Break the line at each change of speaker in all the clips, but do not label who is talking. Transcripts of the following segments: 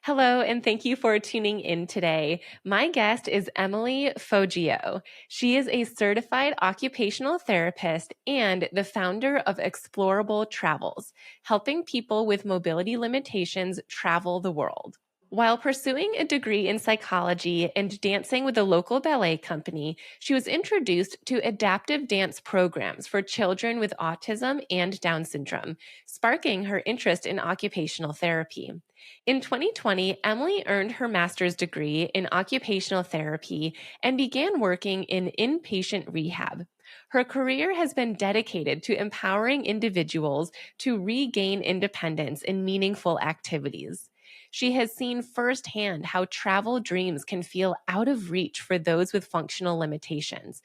Hello, and thank you for tuning in today. My guest is Emily Foggio. She is a certified occupational therapist and the founder of ExplorABLE Travels, helping people with mobility limitations travel the world. While pursuing a degree in psychology and dancing with a local ballet company, she was introduced to adaptive dance programs for children with autism and Down syndrome, sparking her interest in occupational therapy. In 2020, Emily earned her master's degree in occupational therapy and began working in inpatient rehab. Her career has been dedicated to empowering individuals to regain independence in meaningful activities. She has seen firsthand how travel dreams can feel out of reach for those with functional limitations.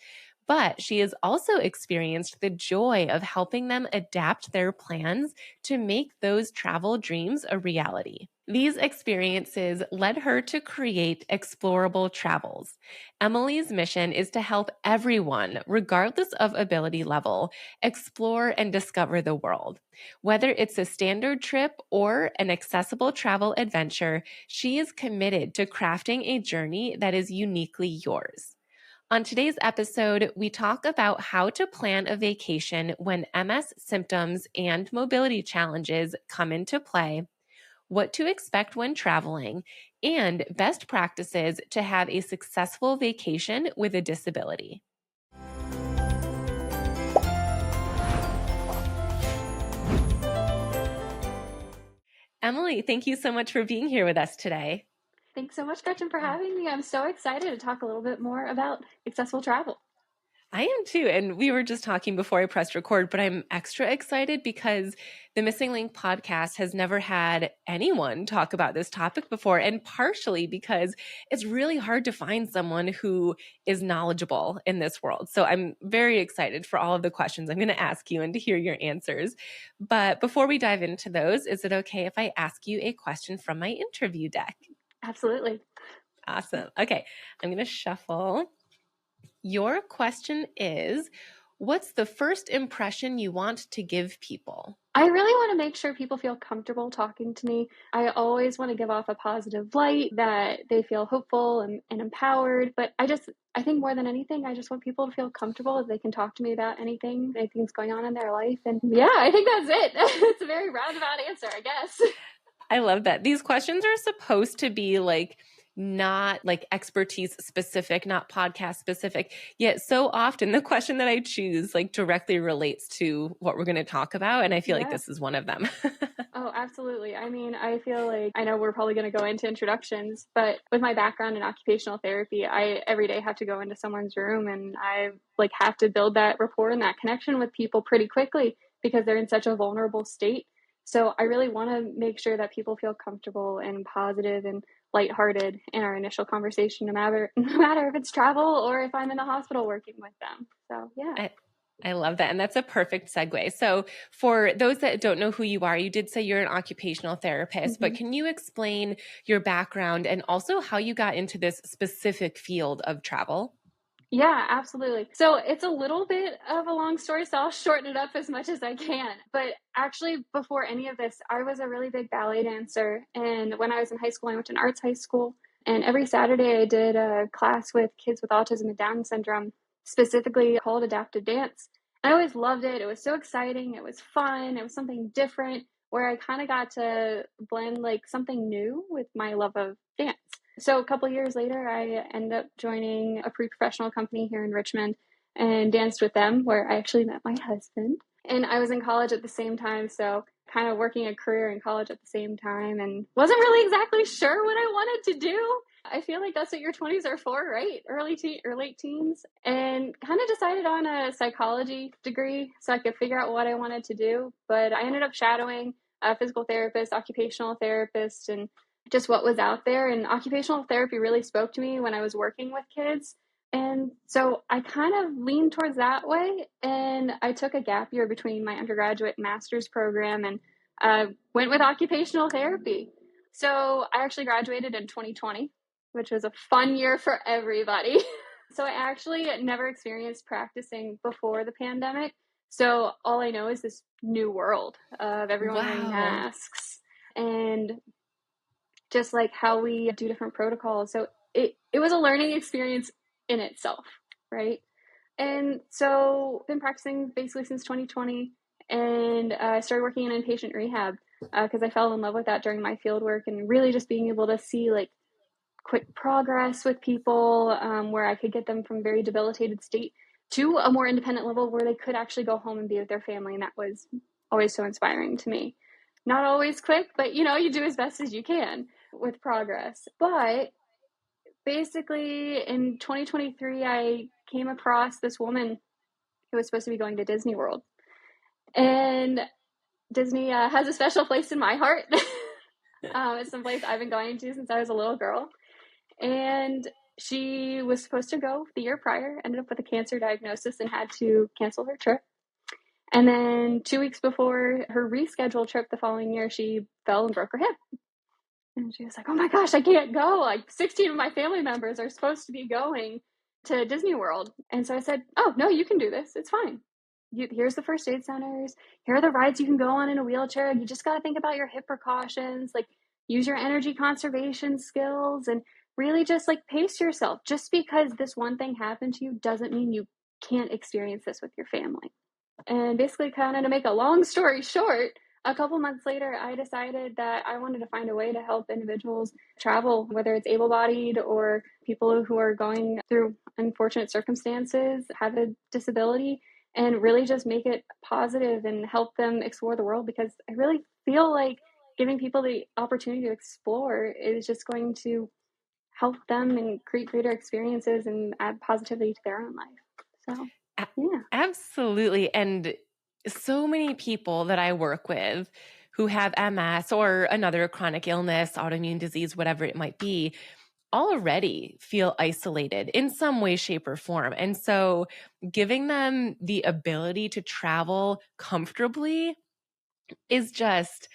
But she has also experienced the joy of helping them adapt their plans to make those travel dreams a reality. These experiences led her to create ExplorABLE Travels. Emily's mission is to help everyone, regardless of ability level, explore and discover the world. Whether it's a standard trip or an accessible travel adventure, she is committed to crafting a journey that is uniquely yours. On today's episode, we talk about how to plan a vacation when MS symptoms and mobility challenges come into play, what to expect when traveling, and best practices to have a successful vacation with a disability. Emily, thank you so much for being here with us today.
Thanks so much, Gretchen, for having me. I'm so excited to talk a little bit more about accessible travel.
I am too. And we were just talking before I pressed record, but I'm extra excited because the MSing Link podcast has never had anyone talk about this topic before. And partially because it's really hard to find someone who is knowledgeable in this world. So I'm very excited for all of the questions I'm going to ask you and to hear your answers. But before we dive into those, is it okay if I ask you a question from my interview deck?
Absolutely.
Awesome. Okay. I'm going to shuffle. Your question is, what's the first impression you want to give people?
I really want to make sure people feel comfortable talking to me. I always want to give off a positive light, that they feel hopeful and empowered. But I think more than anything, I just want people to feel comfortable that they can talk to me about anything that's going on in their life. And yeah, I think that's it. It's a very roundabout answer, I guess.
I love that. These questions are supposed to be not expertise specific, not podcast specific. Yet so often the question that I choose directly relates to what we're going to talk about. And I feel like this is one of them.
Oh, absolutely. I mean, I feel like, I know we're probably going to go into introductions, but with my background in occupational therapy, I every day have to go into someone's room and I have to build that rapport and that connection with people pretty quickly because they're in such a vulnerable state. So I really want to make sure that people feel comfortable and positive and lighthearted in our initial conversation, no matter if it's travel or if I'm in the hospital working with them. So yeah.
I love that. And that's a perfect segue. So for those that don't know who you are, you did say you're an occupational therapist, but can you explain your background and also how you got into this specific field of travel?
Yeah, absolutely. So it's a little bit of a long story, so I'll shorten it up as much as I can. But actually, before any of this, I was a really big ballet dancer. And when I was in high school, I went to an arts high school. And every Saturday, I did a class with kids with autism and Down syndrome, specifically called adaptive dance. I always loved it. It was so exciting. It was fun. It was something different where I kind of got to blend something new with my love of dance. So a couple years later, I ended up joining a pre-professional company here in Richmond and danced with them, where I actually met my husband. And I was in college at the same time, so kind of working a career in college at the same time, and wasn't really exactly sure what I wanted to do. I feel like that's what your 20s are for, right? Early or late teens. And kind of decided on a psychology degree so I could figure out what I wanted to do. But I ended up shadowing a physical therapist, occupational therapist, and just what was out there. And occupational therapy really spoke to me when I was working with kids. And so I kind of leaned towards that way. And I took a gap year between my undergraduate and master's program and went with occupational therapy. So I actually graduated in 2020, which was a fun year for everybody. So I actually never experienced practicing before the pandemic. So all I know is this new world of everyone wearing masks and just like how we do different protocols. So it was a learning experience in itself, right? And so I've been practicing basically since 2020, and I started working in inpatient rehab because I fell in love with that during my field work, and really just being able to see like quick progress with people, where I could get them from very debilitated state to a more independent level where they could actually go home and be with their family. And that was always so inspiring to me. Not always quick, but you do as best as you can with progress. But basically in 2023, I came across this woman who was supposed to be going to Disney World. And Disney has a special place in my heart. It's some place I've been going to since I was a little girl. And she was supposed to go the year prior, ended up with a cancer diagnosis and had to cancel her trip. And then 2 weeks before her rescheduled trip the following year, she fell and broke her hip. And she was like, oh my gosh, I can't go. Like 16 of my family members are supposed to be going to Disney World. And so I said, oh, no, you can do this. It's fine. Here's the first aid centers. Here are the rides you can go on in a wheelchair. You just got to think about your hip precautions, like use your energy conservation skills, and really just like pace yourself. Just because this one thing happened to you doesn't mean you can't experience this with your family. And basically, kind of to make a long story short, a couple months later, I decided that I wanted to find a way to help individuals travel, whether it's able-bodied or people who are going through unfortunate circumstances, have a disability, and really just make it positive and help them explore the world, because I really feel like giving people the opportunity to explore is just going to help them and create greater experiences and add positivity to their own life. So,
A-
yeah.
Absolutely. And so many people that I work with who have MS or another chronic illness, autoimmune disease, whatever it might be, already feel isolated in some way, shape, or form. And so giving them the ability to travel comfortably is just,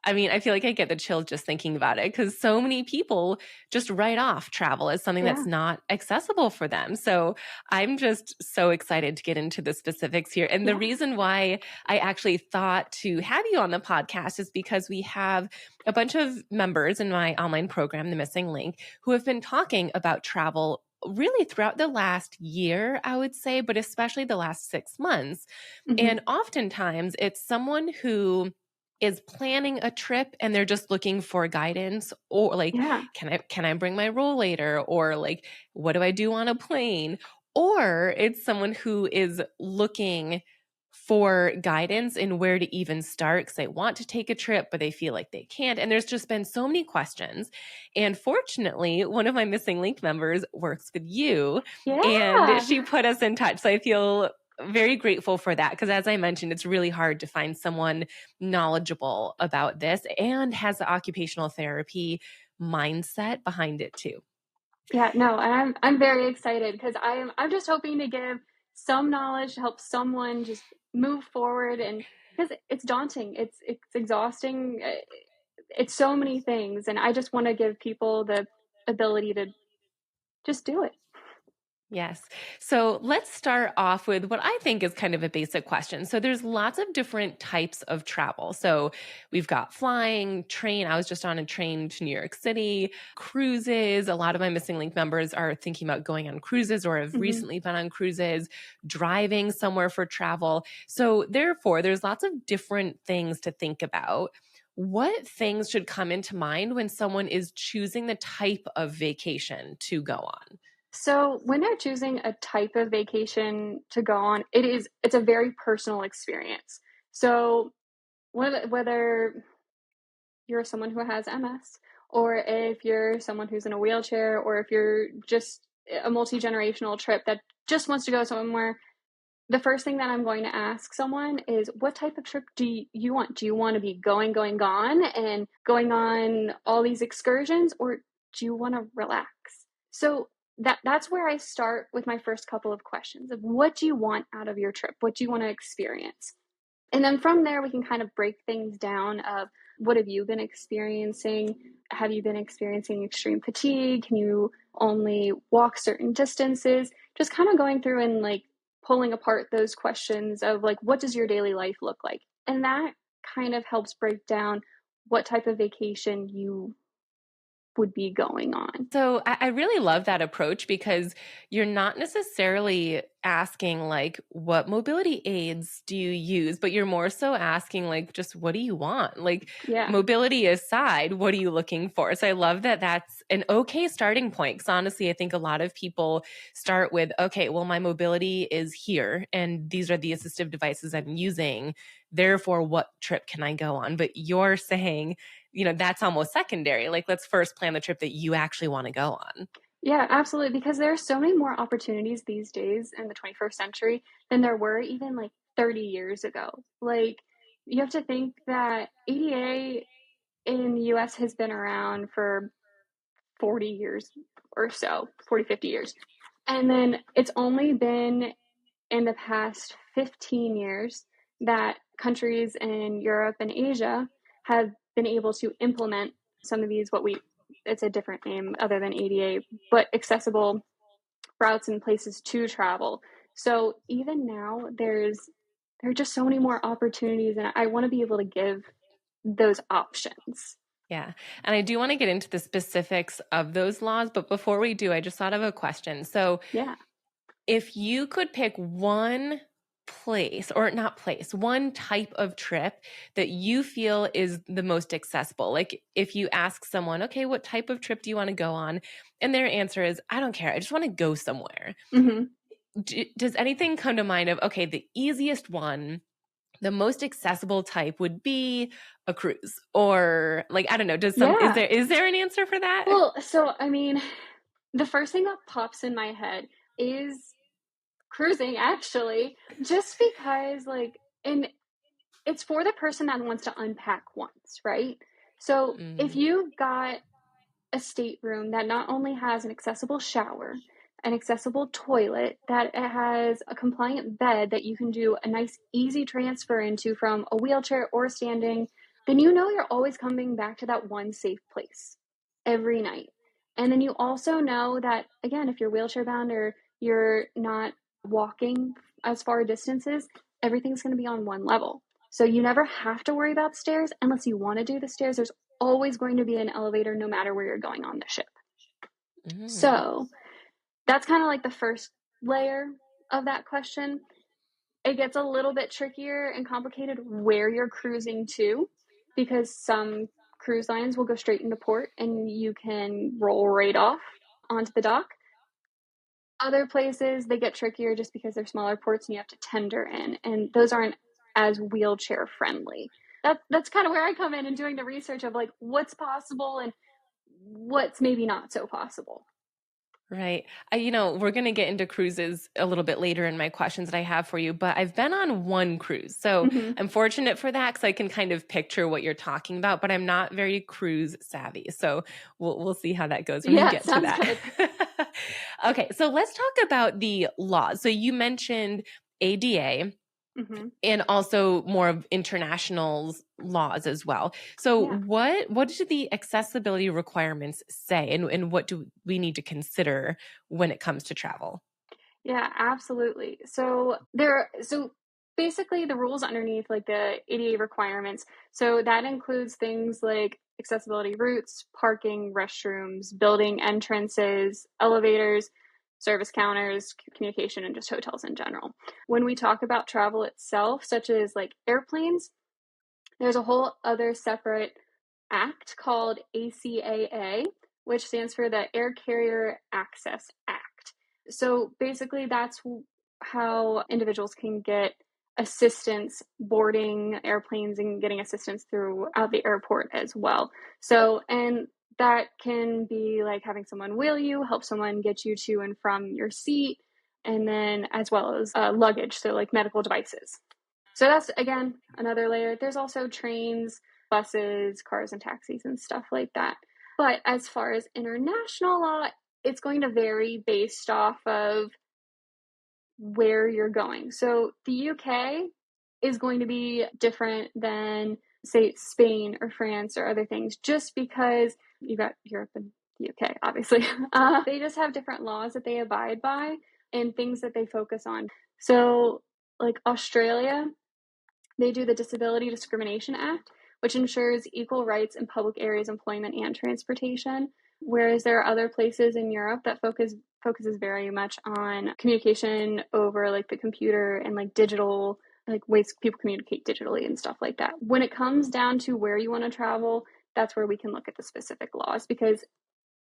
I mean, I feel like I get the chills just thinking about it, because so many people just write off travel as something
Yeah.
that's not accessible for them. So I'm just so excited to get into the specifics here. And the
Yeah.
reason why I actually thought to have you on the podcast is because we have a bunch of members in my online program, the MSing Link, who have been talking about travel really throughout the last year, I would say, but especially the last 6 months.
Mm-hmm.
And oftentimes it's someone who is planning a trip and they're just looking for guidance, or like,
Yeah.
can I bring my rollator, or like, what do I do on a plane? Or it's someone who is looking for guidance in where to even start because they want to take a trip, but they feel like they can't. And there's just been so many questions. And fortunately, one of my MSing Link members works with you, and
Yeah.
she put us in touch. So I feel very grateful for that, because as I mentioned, it's really hard to find someone knowledgeable about this and has the occupational therapy mindset behind it too.
Yeah, no, and I'm very excited because I'm just hoping to give some knowledge to help someone just move forward, and because it's daunting, it's exhausting, it's so many things, and I just want to give people the ability to just do it.
Yes. So let's start off with what I think is kind of a basic question. So there's lots of different types of travel. So we've got flying, train. I was just on a train to New York City, cruises. A lot of my MSing Link members are thinking about going on cruises or have
Mm-hmm.
recently been on cruises, driving somewhere for travel. So therefore, there's lots of different things to think about. What things should come into mind when someone is choosing the type of vacation to go on?
So when they're choosing a type of vacation to go on, it's a very personal experience. So whether you're someone who has MS, or if you're someone who's in a wheelchair, or if you're just a multi-generational trip that just wants to go somewhere, the first thing that I'm going to ask someone is, what type of trip do you want? Do you want to be going, gone and going on all these excursions, or do you want to relax? So that's where I start with my first couple of questions of, what do you want out of your trip? What do you want to experience? And then from there, we can kind of break things down of, what have you been experiencing? Have you been experiencing extreme fatigue? Can you only walk certain distances? Just kind of going through and like pulling apart those questions of like, what does your daily life look like? And that kind of helps break down what type of vacation you would be going on.
So I really love that approach because you're not necessarily asking like what mobility aids do you use, but you're more so asking like just what do you want? Like
Yeah.
mobility aside, what are you looking for? So I love that that's an okay starting point. Because honestly, I think a lot of people start with, okay, well, my mobility is here and these are the assistive devices I'm using. Therefore, what trip can I go on? But you're saying, that's almost secondary. Like, let's first plan the trip that you actually want to go on.
Yeah, absolutely. Because there are so many more opportunities these days in the 21st century than there were even like 30 years ago. Like, you have to think that ADA in the US has been around for 40 years or so, 40, 50 years. And then it's only been in the past 15 years that countries in Europe and Asia have been able to implement some of these, it's a different name other than ADA, but accessible routes and places to travel. So even now, there are just so many more opportunities, and I want to be able to give those options.
Yeah. And I do want to get into the specifics of those laws. But before we do, I just thought of a question. So
Yeah.
if you could pick one place or not place, one type of trip that you feel is the most accessible, like if you ask someone, okay, what type of trip do you want to go on? And their answer is, I don't care. I just want to go somewhere.
Mm-hmm.
Does anything come to mind of, okay, the easiest one, the most accessible type would be a cruise, or like, I don't know,
Yeah.
is there an answer for that?
Well, so I mean, the first thing that pops in my head is cruising, actually, just because, like, and it's for the person that wants to unpack once, right? So if
Mm,
you got a stateroom that not only has an accessible shower, an accessible toilet, that it has a compliant bed that you can do a nice, easy transfer into from a wheelchair or standing, then you know you're always coming back to that one safe place every night. And then you also know that, again, if you're wheelchair bound or you're not walking as far distances, everything's going to be on one level. So you never have to worry about stairs unless you want to do the stairs. There's always going to be an elevator no matter where you're going on the ship.
mm.
So that's kind of like the first layer of that question. It gets a little bit trickier and complicated where you're cruising to, because some cruise lines will go straight into port and you can roll right off onto the dock. Other places, they get trickier just because they're smaller ports and you have to tender in, and those aren't as wheelchair friendly. That's kind of where I come in and doing the research of like what's possible and what's maybe not so possible.
Right. We're going to get into cruises a little bit later in my questions that I have for you, but I've been on one cruise. So
Mm-hmm.
I'm fortunate for that because I can kind of picture what you're talking about, but I'm not very cruise savvy. So we'll see how that goes when we
Yeah,
get to
sounds
that.
good.
Okay. So let's talk about the laws. So you mentioned ADA.
Mm-hmm.
And also more of international laws as well. So
Yeah.
what do the accessibility requirements say, and what do we need to consider when it comes to travel?
Yeah, absolutely. So basically the rules underneath like the ADA requirements. So that includes things like accessibility routes, parking, restrooms, building entrances, elevators, service counters, communication, and just hotels in general. When we talk about travel itself, such as like airplanes, there's a whole other separate act called ACAA, which stands for the Air Carrier Access Act. So basically, that's how individuals can get assistance boarding airplanes and getting assistance throughout the airport as well. So, and that can be like having someone wheel you, help someone get you to and from your seat, and then as well as luggage, so like medical devices. So that's, again, another layer. There's also trains, buses, cars, and taxis and stuff like that. But as far as international law, it's going to vary based off of where you're going. So the UK is going to be different than, say, Spain or France or other things, just because you got Europe and the UK, obviously. They just have different laws that they abide by and things that they focus on. So, like Australia, they do the Disability Discrimination Act, which ensures equal rights in public areas, employment, and transportation. Whereas there are other places in Europe that focuses very much on communication over like the computer and like digital, like ways people communicate digitally and stuff like that. When it comes down to where you want to travel, that's where we can look at the specific laws, because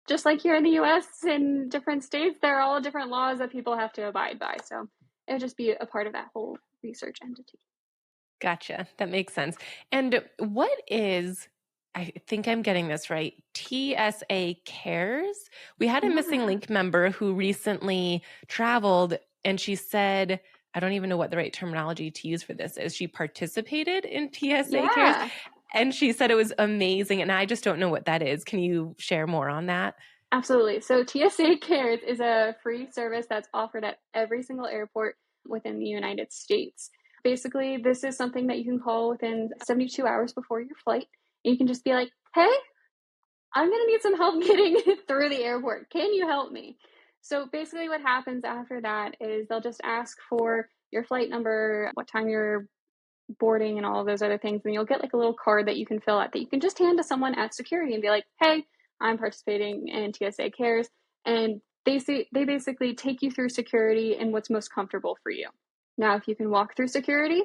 just like here in the US and different states, there are all different laws that people have to abide by. So it would just be a part of that whole research entity.
Gotcha. That makes sense. And what is, I think I'm getting this right, TSA Cares? We had a MSing
Yeah.
Link member who recently traveled, and she said, I don't even know what the right terminology to use for this is. She participated in TSA Cares,
Yeah.
and she said it was amazing. And I just don't know what that is. Can you share more on that?
Absolutely. So TSA Cares is a free service that's offered at every single airport within the United States. Basically, this is something that you can call within 72 hours before your flight. And you can just be like, hey, I'm going to need some help getting through the airport. Can you help me? So basically, what happens after that is they'll just ask for your flight number, what time you're boarding, and all of those other things. And you'll get like a little card that you can fill out that you can just hand to someone at security and be like, hey, I'm participating in TSA Cares. And they basically take you through security and what's most comfortable for you. Now, if you can walk through security,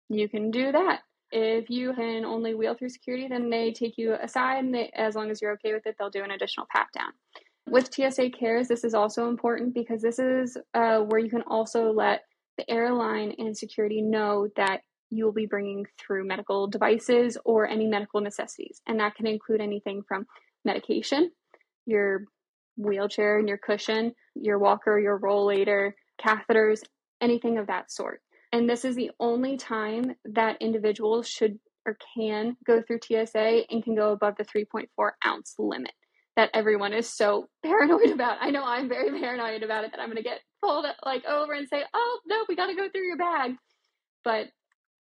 you can do that. If you can only wheel through security, then they take you aside, and as long as you're okay with it, they'll do an additional pat down. With TSA Cares, this is also important because this is where you can also let the airline and security know that you will be bringing through medical devices or any medical necessities. And that can include anything from medication, your wheelchair and your cushion, your walker, your rollator, catheters, anything of that sort. And this is the only time that individuals should or can go through TSA and can go above the 3.4 ounce limit that everyone is so paranoid about. I know I'm very paranoid about it, that I'm going to get pulled like over and say, oh, no, we got to go through your bag. But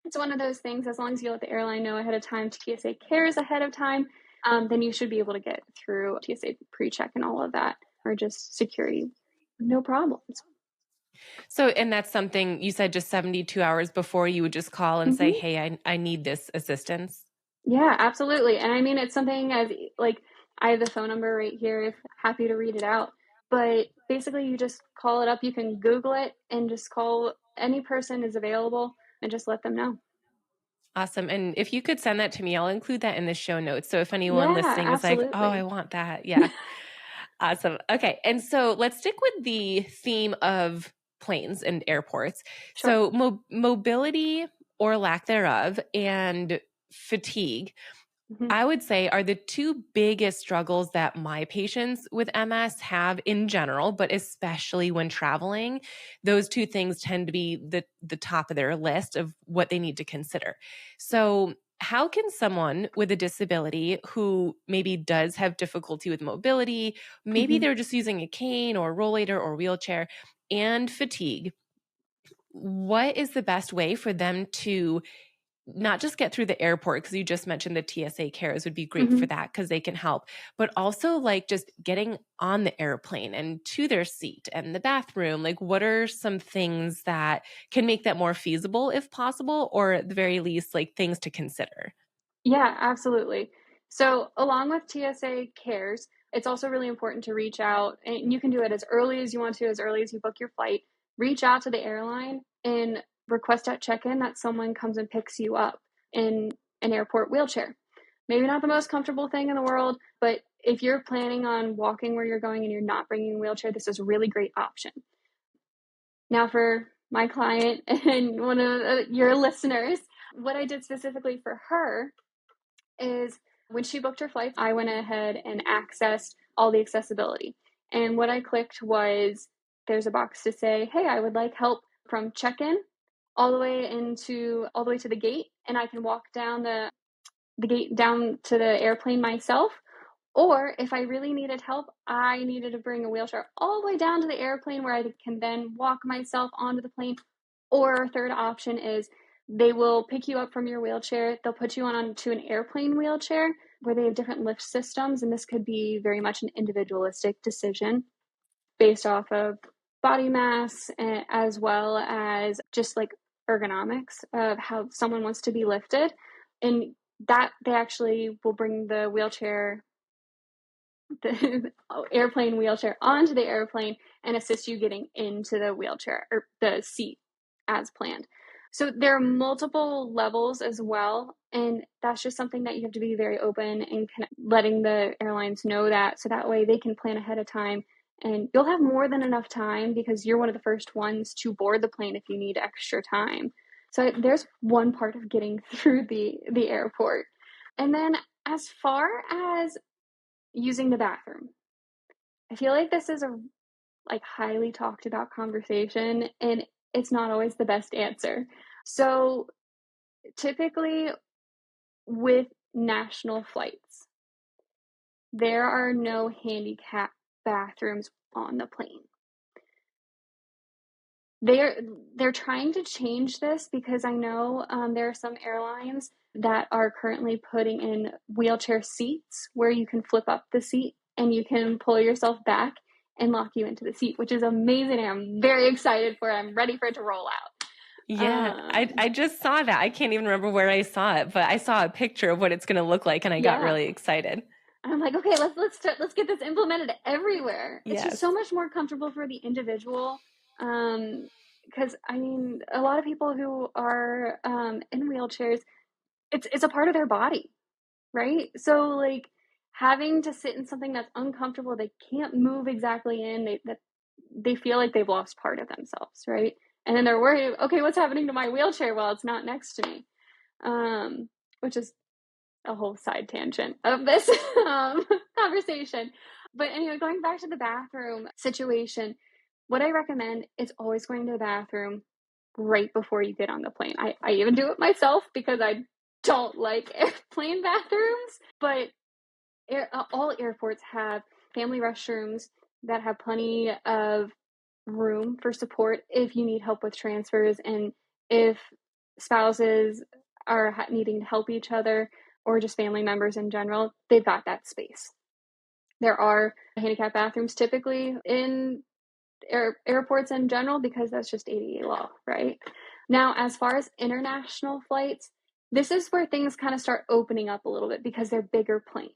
it's one of those things, as long as you let the airline know ahead of time, TSA Cares ahead of time, then you should be able to get through TSA pre-check and all of that, or just security, no problems.
So, and that's something you said just 72 hours before you would just call and say,
Mm-hmm.
hey, I need this assistance.
Yeah, absolutely. And I mean, it's something as like, I have the phone number right here, if happy to read it out. But basically, you just call it up. You can Google it and just call any person is available and just let them know.
Awesome. And if you could send that to me, I'll include that in the show notes. So if anyone
Yeah,
listening is like, oh, I
absolutely.
want that. Yeah. Awesome. Okay. And so let's stick with the theme of planes and airports.
Sure.
So mobility or lack thereof and fatigue,
Hmm.
I would say, are the two biggest struggles that my patients with MS have in general, but especially when traveling. Those two things tend to be the top of their list of what they need to consider. So, how can someone with a disability who maybe does have difficulty with mobility, maybe
Hmm.
they're just using a cane or rollator or wheelchair, and fatigue, what is the best way for them to not just get through the airport, because you just mentioned the TSA Cares would be great for
Hmm.
that because they can help, but also like just getting on the airplane and to their seat and the bathroom? Like, what are some things that can make that more feasible if possible, or at the very least, like things to consider?
Yeah, absolutely. So, along with TSA Cares, it's also really important to reach out, and you can do it as early as you want to, as early as you book your flight. Reach out to the airline and request at check in that someone comes and picks you up in an airport wheelchair. Maybe not the most comfortable thing in the world, but if you're planning on walking where you're going and you're not bringing a wheelchair, this is a really great option. Now, for my client and one of your listeners, what I did specifically for her is when she booked her flights, I went ahead and accessed all the accessibility. And what I clicked was there's a box to say, hey, I would like help from check-in all the way to the gate, and I can walk down the gate down to the airplane myself. Or if I really needed help, I needed to bring a wheelchair all the way down to the airplane where I can then walk myself onto the plane. Or a third option is they will pick you up from your wheelchair. They'll put you onto an airplane wheelchair where they have different lift systems. And this could be very much an individualistic decision based off of body mass, as well as just like ergonomics of how someone wants to be lifted. And that they actually will bring the wheelchair the airplane wheelchair onto the airplane and assist you getting into the wheelchair or the seat as planned. So there are multiple levels as well, and that's just something that you have to be very open and letting the airlines know that, so that way they can plan ahead of time, and you'll have more than enough time because you're one of the first ones to board the plane if you need extra time. So there's one part of getting through the airport. And then as far as using the bathroom, I feel like this is a highly talked about conversation, and it's not always the best answer. So typically with national flights, there are no handicap bathrooms on the plane. They're trying to change this because I know there are some airlines that are currently putting in wheelchair seats where you can flip up the seat and you can pull yourself back and lock you into the seat, which is amazing. I'm very excited for it. I'm ready for it to roll out.
Yeah, I just saw that. I can't even remember where I saw it, but I saw a picture of what it's going to look like, and I got
Yeah.
really excited.
I'm like, okay, let's get this implemented everywhere. It's just
Yes.
so much more comfortable for the individual. Because I mean, a lot of people who are in wheelchairs, it's a part of their body, right? So like having to sit in something that's uncomfortable, they can't move exactly in, they feel like they've lost part of themselves, right? And then they're worried, okay, what's happening to my wheelchair while it's not next to me? Which is a whole side tangent of this conversation. But anyway, going back to the bathroom situation, what I recommend is always going to the bathroom right before you get on the plane. I even do it myself because I don't like airplane bathrooms, but all airports have family restrooms that have plenty of room for support if you need help with transfers, and if spouses are needing to help each other or just family members in general, they've got that space. There are handicap bathrooms typically in airports in general because that's just ADA law, right? Now, as far as international flights, this is where things kind of start opening up a little bit because they're bigger planes.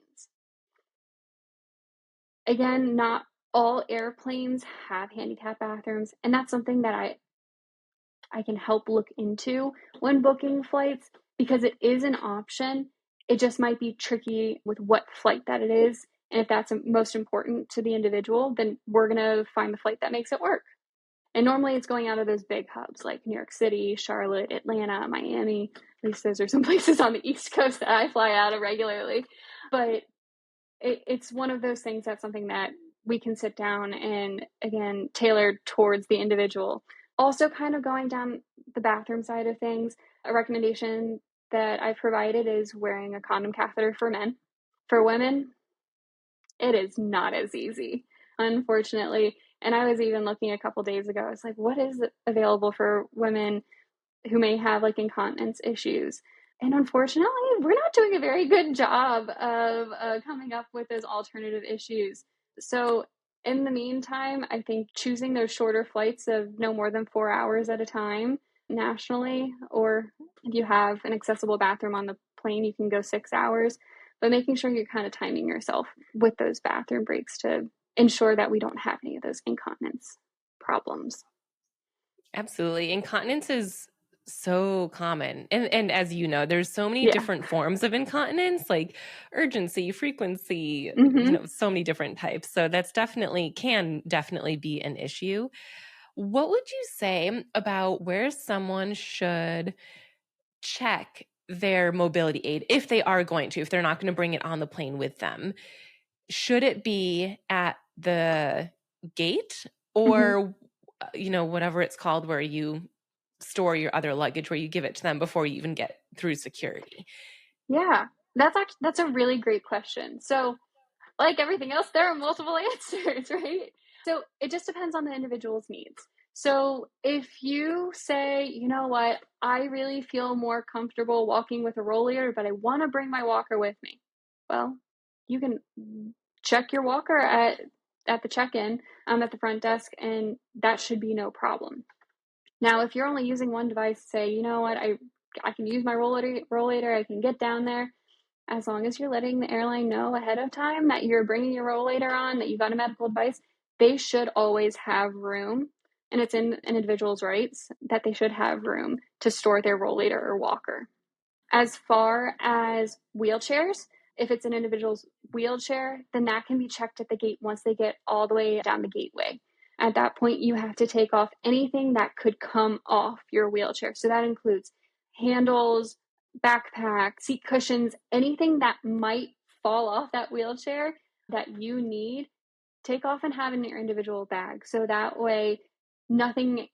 Again, not all airplanes have handicap bathrooms, and that's something that I can help look into when booking flights because it is an option. It just might be tricky with what flight that it is. And if that's most important to the individual, then we're going to find the flight that makes it work. And normally it's going out of those big hubs like New York City, Charlotte, Atlanta, Miami. At least those are some places on the East Coast that I fly out of regularly. But it's one of those things that's something that we can sit down and, again, tailor towards the individual. Also, kind of going down the bathroom side of things, a recommendation that I've provided is wearing a condom catheter for men. For women, it is not as easy, unfortunately. And I was even looking a couple days ago, I was like, what is available for women who may have like incontinence issues? And unfortunately, we're not doing a very good job of coming up with those alternative issues. So in the meantime, I think choosing those shorter flights of no more than 4 hours at a time nationally, or if you have an accessible bathroom on the plane, you can go 6 hours, but making sure you're kind of timing yourself with those bathroom breaks to ensure that we don't have any of those incontinence problems.
Absolutely. Incontinence is so common. And as you know, there's so many
Yeah.
different forms of incontinence, like urgency, frequency,
Mm-hmm.
so many different types. So that's can definitely be an issue. What would you say about where someone should check their mobility aid if they are going to, if they're not going to bring it on the plane with them? Should it be at the gate
Mm-hmm.
or, whatever it's called, where you store your other luggage, where you give it to them before you even get through security?
Yeah, that's a really great question. So, like everything else, there are multiple answers, right? So it just depends on the individual's needs. So if you say, you know what, I really feel more comfortable walking with a rollator, but I want to bring my walker with me. Well, you can check your walker at the check-in at the front desk, and that should be no problem. Now, if you're only using one device, say, you know what, I can use my rollator, I can get down there. as long as you're letting the airline know ahead of time that you're bringing your rollator on, that you got a medical device, they should always have room. And it's in an individual's rights that they should have room to store their rollator or walker. As far as wheelchairs, if it's an individual's wheelchair, then that can be checked at the gate once they get all the way down the gateway. At that point, you have to take off anything that could come off your wheelchair. So that includes handles, backpack, seat cushions, anything that might fall off that wheelchair that you need, take off and have in your individual bag. So that way, nothing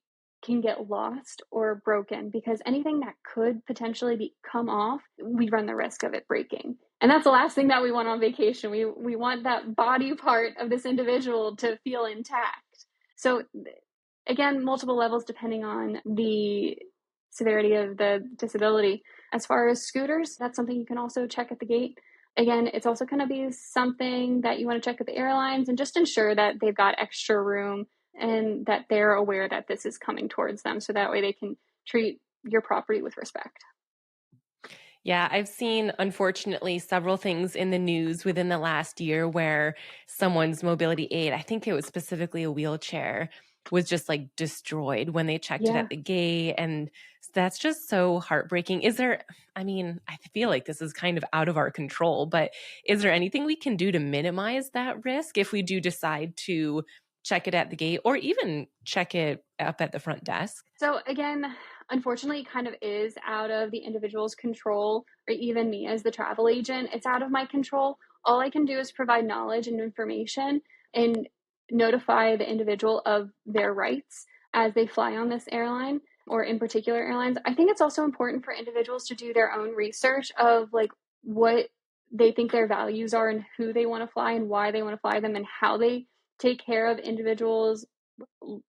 can get lost or broken, because anything that could potentially come off, we run the risk of it breaking. And that's the last thing that we want on vacation. We want that body part of this individual to feel intact. So again, multiple levels depending on the severity of the disability. As far as scooters, that's something you can also check at the gate. Again, it's also going to be something that you want to check at the airlines and just ensure that they've got extra room and that they're aware that this is coming towards them, so that way they can treat your property with respect.
Yeah, I've seen, unfortunately, several things in the news within the last year where someone's mobility aid, I think it was specifically a wheelchair, was just like destroyed when they checked it
Yeah.
at the gate. And that's just so heartbreaking. I feel like this is kind of out of our control, but is there anything we can do to minimize that risk if we do decide to check it at the gate or even check it up at the front desk?
So again, unfortunately, it kind of is out of the individual's control, or even me as the travel agent, it's out of my control. All I can do is provide knowledge and information and notify the individual of their rights as they fly on this airline, or in particular airlines. I think it's also important for individuals to do their own research of like what they think their values are and who they want to fly and why they want to fly them and how they take care of individuals'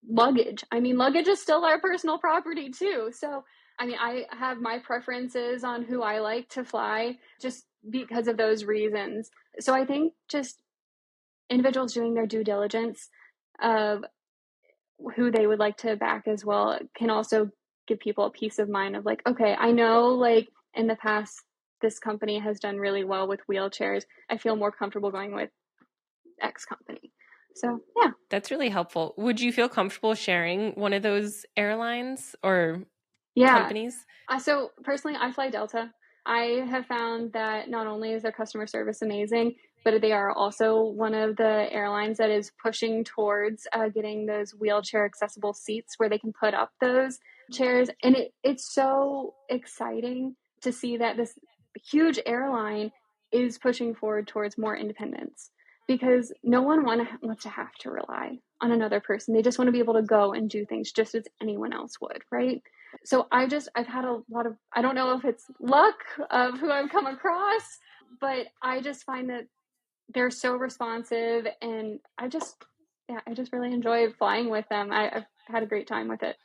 luggage. I mean, luggage is still our personal property too. So, I mean, I have my preferences on who I like to fly just because of those reasons. So I think just individuals doing their due diligence of who they would like to back as well can also give people a peace of mind of like, okay, I know like in the past, this company has done really well with wheelchairs. I feel more comfortable going with X company. So, yeah.
That's really helpful. Would you feel comfortable sharing one of those airlines or
Yeah.
companies?
So personally, I fly Delta. I have found that not only is their customer service amazing, but they are also one of the airlines that is pushing towards getting those wheelchair accessible seats where they can put up those chairs. And it's so exciting to see that this huge airline is pushing forward towards more independence, because no one wants to have to rely on another person. They just want to be able to go and do things just as anyone else would, right? So I've had a lot of, I don't know if it's luck of who I've come across, but I just find that they're so responsive, and I just really enjoy flying with them. I've had a great time with it.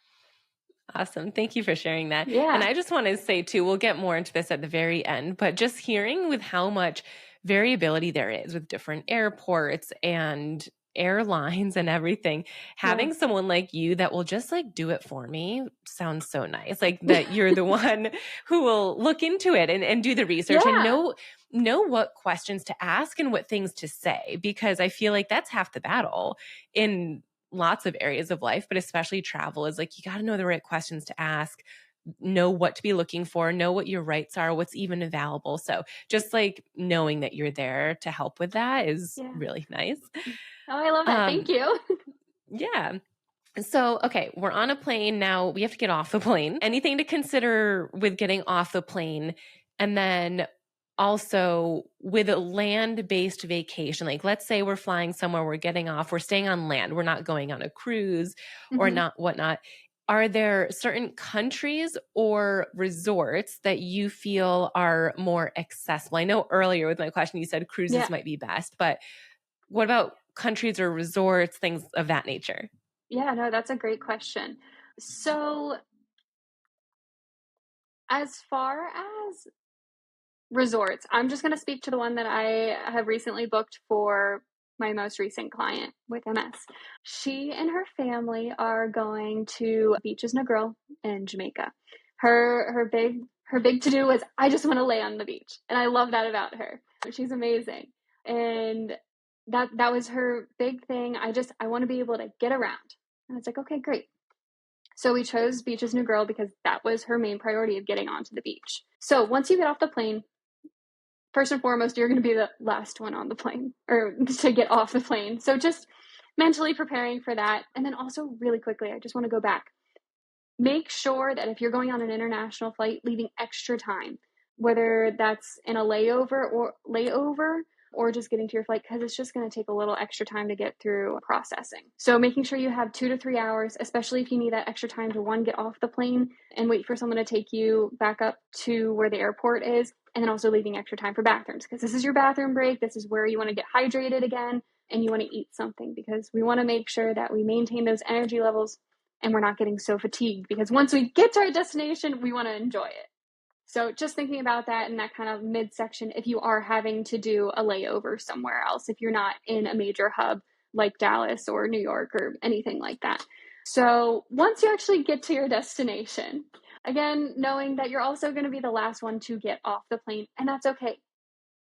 Awesome. Thank you for sharing that. And
Yeah.
I just want to say, too, we'll get more into this at the very end, but just hearing with how much variability there is with different airports and airlines and everything,
Yeah.
having someone like you that will just like do it for me sounds so nice. Like that you're the one who will look into it and do the research and
Yeah.
know what questions to ask and what things to say, because I feel like that's half the battle in lots of areas of life, but especially travel is like, you got to know the right questions to ask, know what to be looking for, know what your rights are, what's even available. So just like knowing that you're there to help with that is
Yeah.
really nice.
Oh, I love that. Thank
Um,
you.
yeah. So, okay, we're on a plane now. We have to get off the plane. Anything to consider with getting off the plane? And then also with a land-based vacation, like let's say we're flying somewhere, we're getting off, we're staying on land, we're not going on a cruise or
Mhm.
not whatnot. Are there certain countries or resorts that you feel are more accessible? I know earlier with my question, you said cruises
Yeah.
might be best, but what about countries or resorts, things of that nature?
Yeah, no, that's a great question. So, as far as resorts, I'm just going to speak to the one that I have recently booked for my most recent client with MS. She and her family are going to Beaches Negril in Jamaica. Her her big to-do was, I just want to lay on the beach. And I love that about her. She's amazing. And that was her big thing. I want to be able to get around. And it's like, okay, great. So we chose Beach as New Girl because that was her main priority of getting onto the beach. So once you get off the plane, first and foremost, you're going to be the last one on the plane or to get off the plane. So just mentally preparing for that. And then also really quickly, I just want to go back. Make sure that if you're going on an international flight, leaving extra time, whether that's in a layover or just getting to your flight, because it's just going to take a little extra time to get through processing. So making sure you have 2 to 3 hours, especially if you need that extra time to one, get off the plane and wait for someone to take you back up to where the airport is. And then also leaving extra time for bathrooms, because this is your bathroom break. This is where you want to get hydrated again and you want to eat something, because we want to make sure that we maintain those energy levels and we're not getting so fatigued, because once we get to our destination, we want to enjoy it. So just thinking about that in that kind of midsection, if you are having to do a layover somewhere else, if you're not in a major hub like Dallas or New York or anything like that. So once you actually get to your destination, again, knowing that you're also going to be the last one to get off the plane, and that's okay.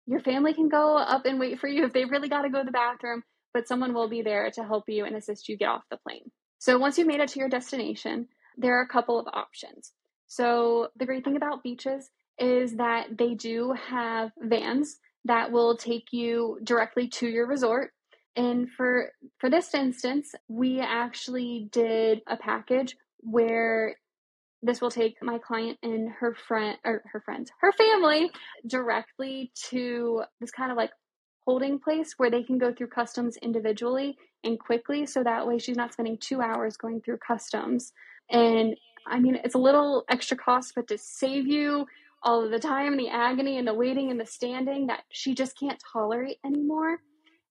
Your family can go up and wait for you if they really got to go to the bathroom, but someone will be there to help you and assist you get off the plane. So once you've made it to your destination, there are a couple of options. So the great thing about beaches is that they do have vans that will take you directly to your resort. And for this instance, we actually did a package where this will take my client and her family directly to this kind of like holding place where they can go through customs individually and quickly. So that way she's not spending 2 hours going through customs. And I mean, it's a little extra cost, but to save you all of the time, the agony and the waiting and the standing that she just can't tolerate anymore,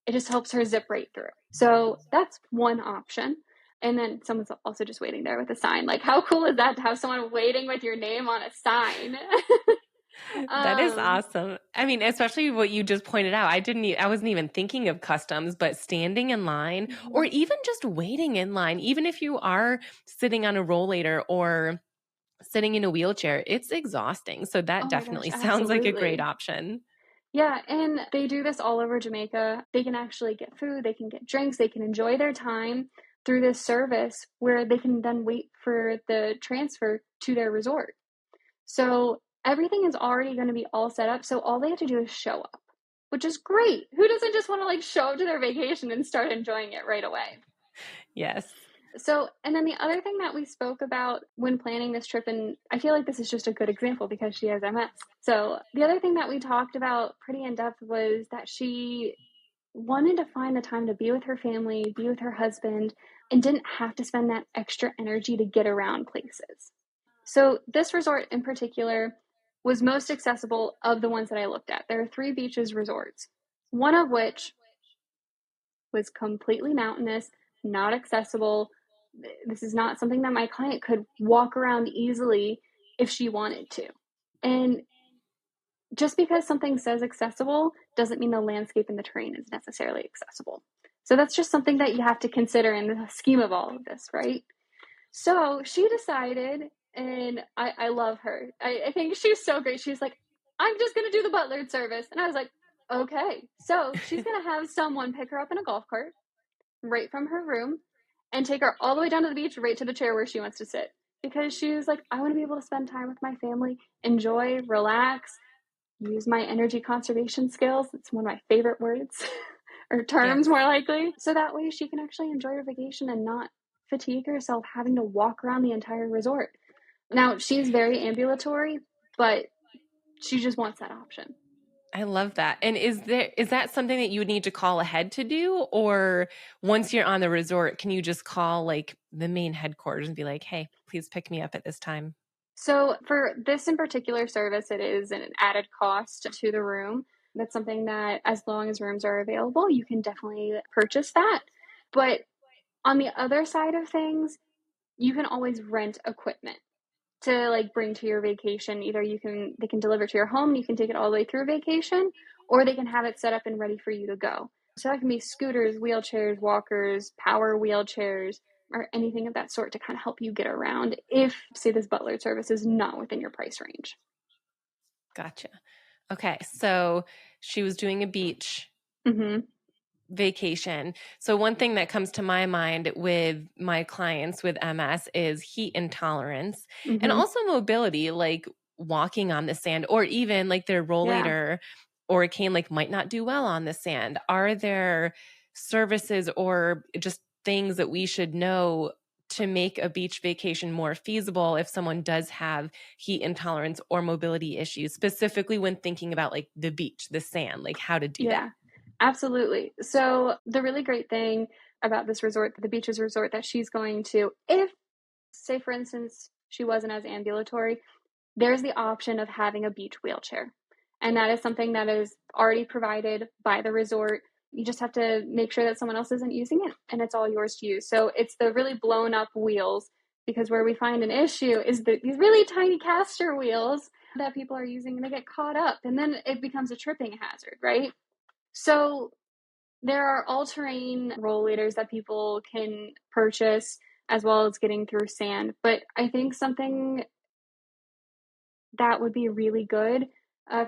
it just helps her zip right through. So that's one option. And then someone's also just waiting there with a sign. Like, how cool is that to have someone waiting with your name on a sign?
That is awesome. I mean, especially what you just pointed out. I wasn't even thinking of customs, but standing in line or even just waiting in line, even if you are sitting on a rollator or sitting in a wheelchair, it's exhausting. So that
Oh my gosh,
definitely sounds like a great
absolutely.
option.
Yeah, and they do this all over Jamaica. They can actually get food, they can get drinks, they can enjoy their time through this service where they can then wait for the transfer to their resort. So everything is already going to be all set up. So all they have to do is show up, which is great. Who doesn't just want to like show up to their vacation and start enjoying it right away?
Yes.
So, and then the other thing that we spoke about when planning this trip, and I feel like this is just a good example because she has MS. So the other thing that we talked about pretty in depth was that she wanted to find the time to be with her family, be with her husband, and didn't have to spend that extra energy to get around places. So this resort in particular was most accessible of the ones that I looked at. There are 3 beaches resorts, one of which was completely mountainous, not accessible. This is not something that my client could walk around easily if she wanted to. And just because something says accessible doesn't mean the landscape and the terrain is necessarily accessible. So that's just something that you have to consider in the scheme of all of this, right? So she decided, and I love her. I think she's so great. She's like, I'm just going to do the butler service. And I was like, okay. So she's going to have someone pick her up in a golf cart right from her room and take her all the way down to the beach, right to the chair where she wants to sit. Because she was like, I want to be able to spend time with my family, enjoy, relax, use my energy conservation skills. It's one of my favorite words or terms,
Yes.
more likely. So that way she can actually enjoy her vacation and not fatigue herself having to walk around the entire resort. Now, she's very ambulatory, but she just wants that option.
I love that. And is that something that you would need to call ahead to do? Or once you're on the resort, can you just call like the main headquarters and be like, hey, please pick me up at this time?
So for this in particular service, it is an added cost to the room. That's something that as long as rooms are available, you can definitely purchase that. But on the other side of things, you can always rent equipment to like bring to your vacation. Either they can deliver to your home and you can take it all the way through vacation, or they can have it set up and ready for you to go. So that can be scooters, wheelchairs, walkers, power wheelchairs, or anything of that sort to kind of help you get around if, say, this butler service is not within your price range.
Gotcha. Okay. So she was doing a beach
Mm-hmm.
vacation. So one thing that comes to my mind with my clients with MS is heat intolerance and
Mm-hmm.
also mobility, like walking on the sand, or even like their
Yeah.
rollator or a cane like might not do well on the sand. Are there services or just things that we should know to make a beach vacation more feasible if someone does have heat intolerance or mobility issues, specifically when thinking about like the beach, the sand, like how to do that?
Yeah. Absolutely. So the really great thing about this resort, the beaches resort that she's going to, if, say for instance, she wasn't as ambulatory, there's the option of having a beach wheelchair. And that is something that is already provided by the resort. You just have to make sure that someone else isn't using it and it's all yours to use. So it's the really blown up wheels, because where we find an issue is that these really tiny caster wheels that people are using and they get caught up and then it becomes a tripping hazard, right? So there are all-terrain rollators that people can purchase as well as getting through sand. But I think something that would be really good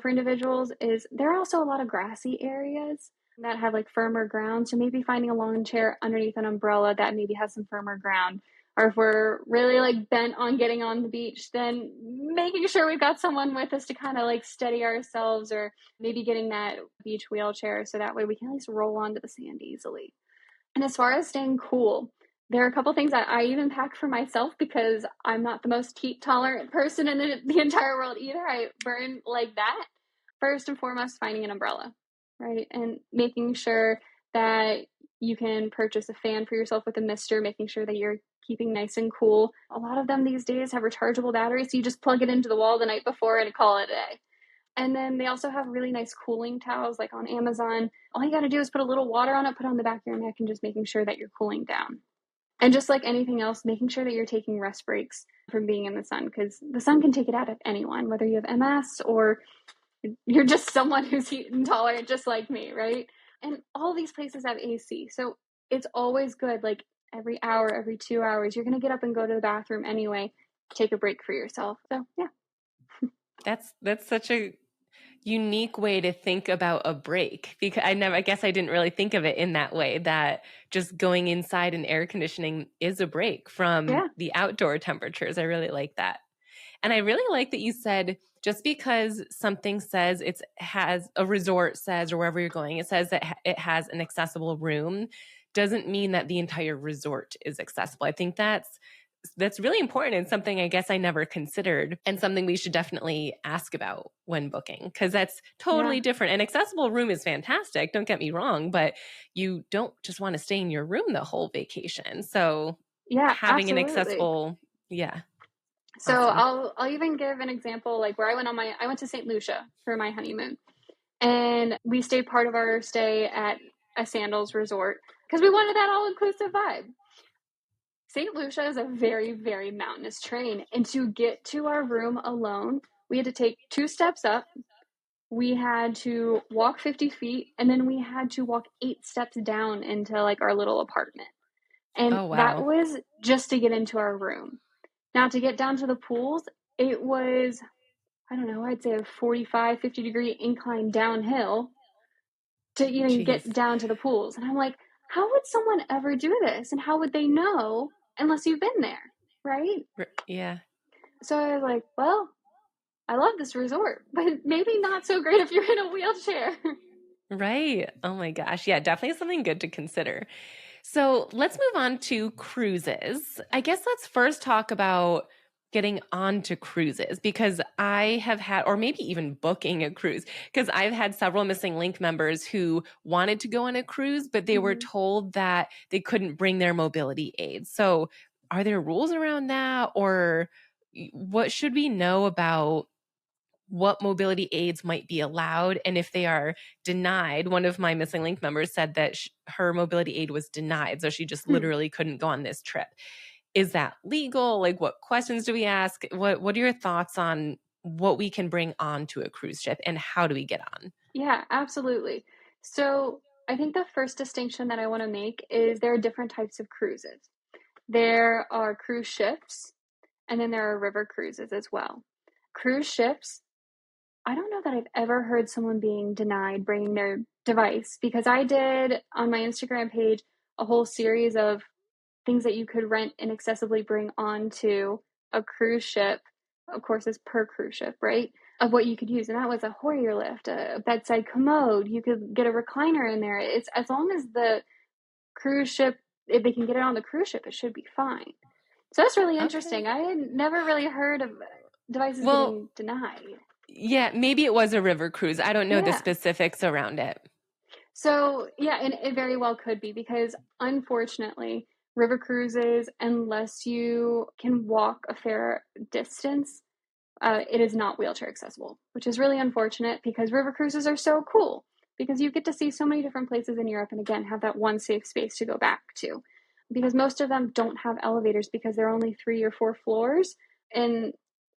for individuals is there are also a lot of grassy areas that have like firmer ground. So maybe finding a lawn chair underneath an umbrella that maybe has some firmer ground. Or if we're really like bent on getting on the beach, then making sure we've got someone with us to kind of like steady ourselves, or maybe getting that beach wheelchair so that way we can at least roll onto the sand easily. And as far as staying cool, there are a couple things that I even pack for myself because I'm not the most heat tolerant person in the entire world either. I burn like that. First and foremost, finding an umbrella, right? And making sure that you can purchase a fan for yourself with a mister, making sure that you're keeping nice and cool. A lot of them these days have rechargeable batteries, so you just plug it into the wall the night before and call it a day. And then they also have really nice cooling towels like on Amazon. All you got to do is put a little water on it, put it on the back of your neck, and just making sure that you're cooling down. And just like anything else, making sure that you're taking rest breaks from being in the sun, because the sun can take it out of anyone, whether you have MS or you're just someone who's heat intolerant, just like me, right? And all these places have AC. So it's always good, like every hour, every 2 hours, you're going to get up and go to the bathroom anyway. Take a break for yourself. So, yeah.
That's such a unique way to think about a break, because I guess I didn't really think of it in that way, that just going inside and air conditioning is a break from
Yeah.
the outdoor temperatures. I really like that. And I really like that you said just because something says it has a resort says, or wherever you're going, it says that it has an accessible room, doesn't mean that the entire resort is accessible. I think that's really important and something I guess I never considered, and something we should definitely ask about when booking, because that's
Yeah.
totally different. An accessible room is fantastic, don't get me wrong, but you don't just want to stay in your room the whole vacation. So
Yeah,
having an
absolutely.
accessible, yeah,
So
awesome.
I'll even give an example, like where I went to St. Lucia for my honeymoon, and we stayed part of our stay at a sandals resort because we wanted that all inclusive vibe. St. Lucia is a very, very mountainous terrain, and to get to our room alone, we had to take 2 steps up, we had to walk 50 feet, and then we had to walk 8 steps down into like our little apartment. And
Oh,
that
wow.
was just to get into our room. Now, to get down to the pools, it was, I don't know, I'd say a 45, 50-degree incline downhill to even
Jeez.
get down to the pools. And I'm like, how would someone ever do this? And how would they know unless you've been there? Right?
Yeah.
So I was like, well, I love this resort, but maybe not so great if you're in a wheelchair.
Right. Oh my gosh. Yeah, definitely something good to consider. So let's move on to cruises. I guess let's first talk about getting onto cruises, because I have had, or maybe even booking a cruise, because I've had several MSing Link members who wanted to go on a cruise, but they were
Mm-hmm.
told that they couldn't bring their mobility aids. So are there rules around that, or what should we know about what mobility aids might be allowed and if they are denied? One of my MSing Link members said that her mobility aid was denied, so she just
Hmm.
literally couldn't go on this trip. Is that legal? Like, what questions do we ask? What are your thoughts on what we can bring onto a cruise ship and how do we get on?
Yeah, absolutely. So I think the first distinction that I want to make is there are different types of cruises. There are cruise ships, and then there are river cruises as well. Cruise ships I don't know that I've ever heard someone being denied bringing their device, because I did on my Instagram page a whole series of things that you could rent and accessibly bring onto a cruise ship. Of course, it's per cruise ship, right? Of what you could use. And that was a Hoyer lift, a bedside commode. You could get a recliner in there. It's as long as the cruise ship, if they can get it on the cruise ship, it should be fine. So that's really interesting.
Okay.
I had never really heard of devices
Well,
getting denied.
yeah, maybe it was a river cruise. I don't know the
Yeah.
specifics around it.
So, yeah, and it very well could be, because unfortunately, river cruises, unless you can walk a fair distance, it is not wheelchair accessible, which is really unfortunate, because river cruises are so cool, because you get to see so many different places in Europe and again have that one safe space to go back to. Because most of them don't have elevators, because they're only 3 or 4 floors, and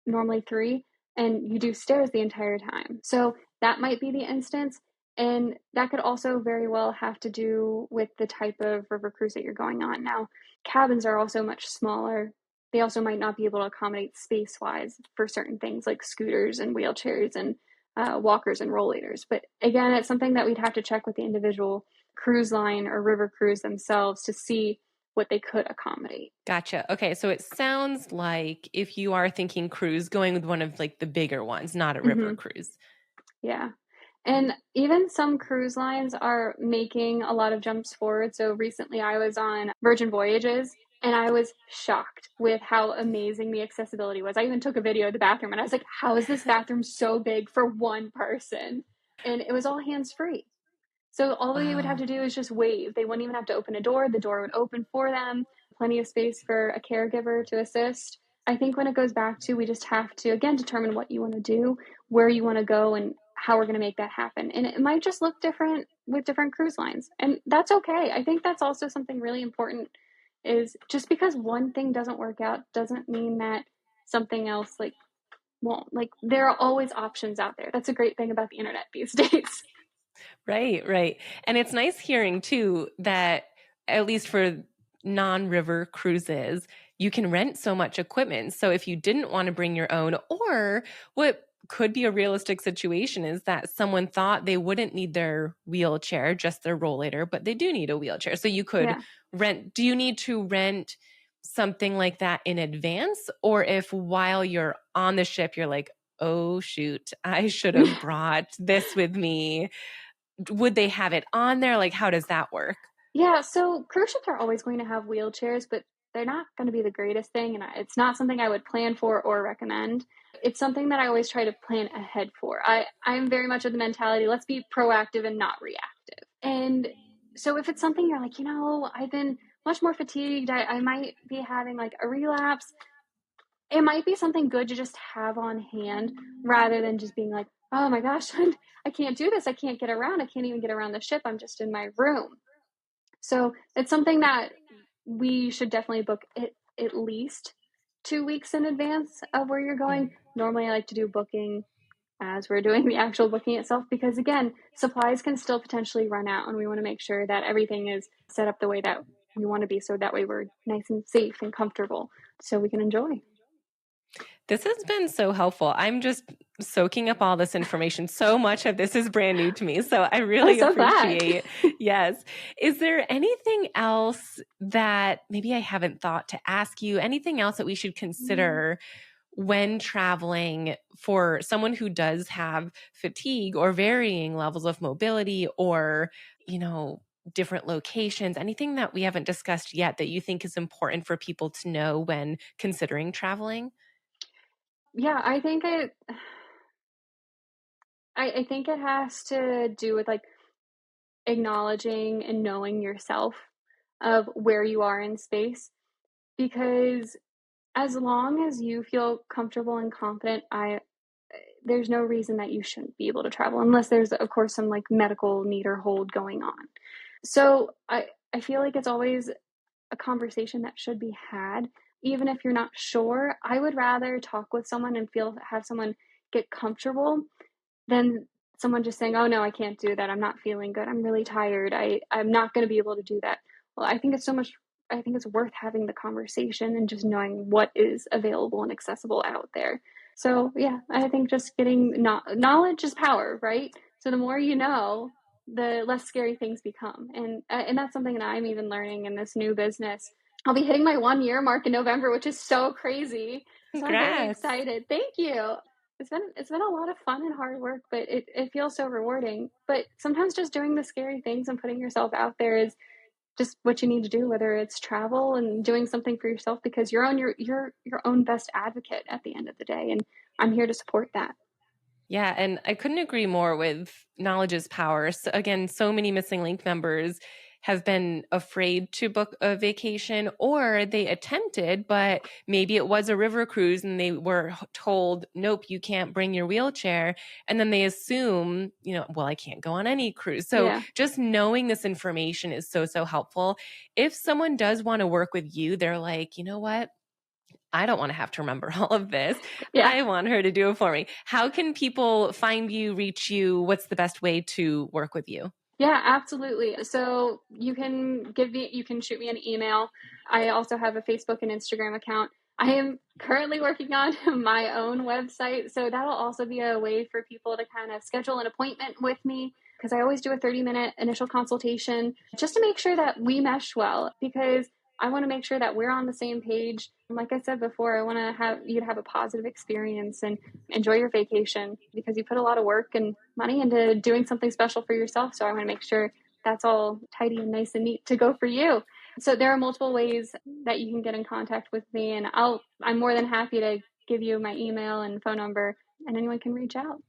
normally three, and you do stairs the entire time. So that might be the instance. And that could also very well have to do with the type of river cruise that you're going on. Now, cabins are also much smaller. They also might not be able to accommodate space wise for certain things like scooters and wheelchairs and walkers and rollators. But again, it's something that we'd have to check with the individual cruise line or river cruise themselves to see what they could accommodate.
Gotcha. Okay, so it sounds like if you are thinking cruise, going with one of like the bigger ones, not a river
Mm-hmm.
cruise.
Yeah. And even some cruise lines are making a lot of jumps forward. So recently I was on Virgin Voyages, and I was shocked with how amazing the accessibility was. I even took a video of the bathroom, and I was like, how is this bathroom so big for one person? And it was all hands free. So all they would have
Wow.
to do is just wave. They wouldn't even have to open a door. The door would open for them. Plenty of space for a caregiver to assist. I think when it goes back to, we just have to, again, determine what you want to do, where you want to go, and how we're going to make that happen. And it might just look different with different cruise lines. And that's okay. I think that's also something really important, is just because one thing doesn't work out doesn't mean that something else like won't. Like, there are always options out there. That's a great thing about the internet these days.
Right, right. And it's nice hearing too that at least for non-river cruises, you can rent so much equipment. So if you didn't want to bring your own, or what could be a realistic situation is that someone thought they wouldn't need their wheelchair, just their rollator, but they do need a wheelchair. So you could
Yeah.
rent. Do you need to rent something like that in advance? Or if while you're on the ship, you're like, oh, shoot, I should have brought this with me, would they have it on there? Like, how does that work?
Yeah, so cruise ships are always going to have wheelchairs, but they're not going to be the greatest thing, and it's not something I would plan for or recommend. It's something that I always try to plan ahead for. I'm very much of the mentality, let's be proactive and not reactive. And so if it's something you're like, I've been much more fatigued, I might be having like a relapse, it might be something good to just have on hand, rather than just being like, oh my gosh, I can't do this. I can't get around. I can't even get around the ship. I'm just in my room. So it's something that we should definitely book it at least 2 weeks in advance of where you're going. Normally, I like to do booking as we're doing the actual booking itself, because again, supplies can still potentially run out, and we want to make sure that everything is set up the way that we want to be, so that way we're nice and safe and comfortable so we can enjoy.
This has been so helpful. I'm just soaking up all this information. So much of this is brand new to me. So I
Oh,
really
so glad.
appreciate. Yes. Is there anything else that maybe I haven't thought to ask you? Anything else that we should consider when traveling for someone who does have fatigue or varying levels of mobility, or, different locations? Anything that we haven't discussed yet that you think is important for people to know when considering traveling?
Yeah, I think it has to do with like acknowledging and knowing yourself of where you are in space, because as long as you feel comfortable and confident, I there's no reason that you shouldn't be able to travel, unless there's of course some like medical need or hold going on. So I feel like it's always a conversation that should be had. Even if you're not sure, I would rather talk with someone and have someone get comfortable than someone just saying, "Oh no, I can't do that. I'm not feeling good. I'm really tired. I'm not going to be able to do that." Well, I think it's worth having the conversation and just knowing what is available and accessible out there. So yeah, I think just getting knowledge is power, right? So the more you know, the less scary things become, and that's something that I'm even learning in this new business. I'll be hitting my 1 year mark in November, which is so crazy. So I'm very
Congrats.
excited. Thank you. It's been a lot of fun and hard work, but it feels so rewarding. But sometimes just doing the scary things and putting yourself out there is just what you need to do, whether it's travel and doing something for yourself, because you're on your own best advocate at the end of the day, and I'm here to support that.
Yeah, and I couldn't agree more with knowledge is power. So again, so many MSing Link members have been afraid to book a vacation, or they attempted, but maybe it was a river cruise and they were told, nope, you can't bring your wheelchair. And then they assume, well, I can't go on any cruise. So
Yeah,
just knowing this information is so, so helpful. If someone does want to work with you, they're like, you know what? I don't want to have to remember all of this.
yeah.
I want her to do it for me. How can people find you, reach you? What's the best way to work with you?
Yeah, absolutely. So you can shoot me an email. I also have a Facebook and Instagram account. I am currently working on my own website. So that'll also be a way for people to kind of schedule an appointment with me, because I always do a 30-minute initial consultation just to make sure that we mesh well, because I want to make sure that we're on the same page. Like I said before, I want to have you to have a positive experience and enjoy your vacation, because you put a lot of work and money into doing something special for yourself. So I want to make sure that's all tidy and nice and neat to go for you. So there are multiple ways that you can get in contact with me, and I'm more than happy to give you my email and phone number, and anyone can reach out.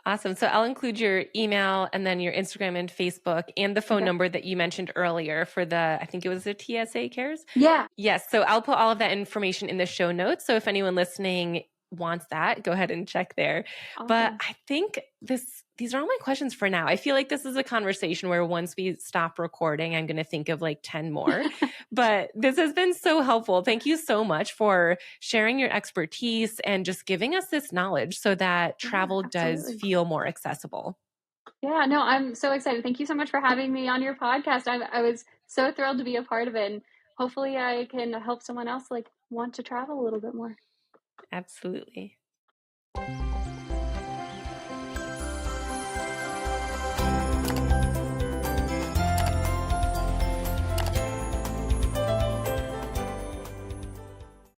Awesome. So I'll include your email and then your Instagram and Facebook and the phone
Okay.
number that you mentioned earlier for I think it was the TSA Cares.
Yeah.
Yes. So I'll put all of that information in the show notes. So if anyone listening wants that, go ahead and check there. But
Awesome.
I think these are all my questions for now. I feel like this is a conversation where once we stop recording, I'm going to think of like 10 more. But this has been so helpful. Thank you so much for sharing your expertise and just giving us this knowledge so that
Yeah,
travel does
absolutely.
feel more accessible.
Yeah, no, I'm so excited. Thank you so much for having me on your podcast. I was so thrilled to be a part of it, and hopefully I can help someone else like want to travel a little bit more.
Absolutely.